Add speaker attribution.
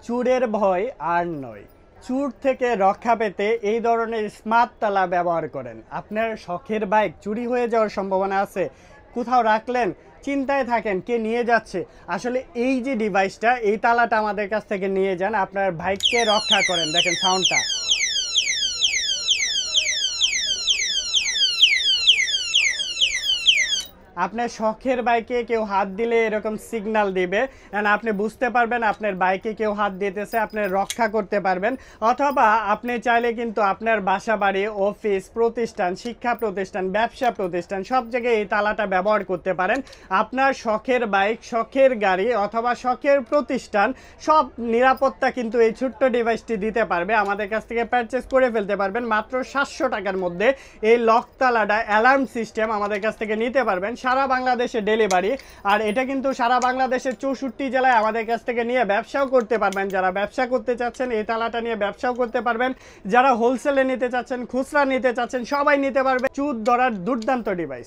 Speaker 1: চোরের ভয় আর নয়। চোর থেকে রক্ষা পেতে এই ধরনের স্মার্ট তালা ব্যবহার করেন। আপনার শখের বাইক চুরি হয়ে যাওয়ার সম্ভাবনা আছে, কোথাও রাখলেন, চিন্তায় থাকেন কে নিয়ে যাচ্ছে। আসলে এই যে ডিভাইসটা, এই তালাটা আমাদের কাছ থেকে নিয়ে যান, আপনার বাইককে রক্ষা করেন। দেখেন সাউন্ডটা। আপনার শখের বাইকে কেউ হাত দিলে এরকম সিগন্যাল দিবে, এন্ড আপনি বুঝতে পারবেন আপনার বাইকে কেউ হাত দিতেছে, আপনি রক্ষা করতে পারবেন। অথবা আপনি চাইলে কিন্তু আপনার বাসা বাড়ি, অফিস, প্রতিষ্ঠান, শিক্ষা প্রতিষ্ঠান, ব্যবসা প্রতিষ্ঠান সব জায়গায় এই তালাটা ব্যবহার করতে পারেন। আপনার শখের বাইক, শখের গাড়ি অথবা শখের প্রতিষ্ঠান সব নিরাপত্তা কিন্তু এই ছোট্ট ডিভাইসটি দিতে পারবে। আমাদের কাছ থেকে পারচেস করে ফেলতে পারবেন মাত্র 700 টাকার মধ্যে। এই লক তালাটা অ্যালার্ম সিস্টেম আমাদের কাছ থেকে নিতে পারবেন, সারা বাংলাদেশে ডেলিভারি। আর এটা কিন্তু সারা বাংলাদেশের 64 জেলায় আমাদের কাছ থেকে নিয়ে ব্যবসাও করতে পারবেন। যারা ব্যবসা করতে চাচ্ছেন এই তালাটা নিয়ে ব্যবসাও করতে পারবেন, যারা হোলসেলে নিতে চাচ্ছেন, খুচরা নিতে চাচ্ছেন, সবাই নিতে পারবে। চুর ধরার দুর্দান্ত ডিভাইস।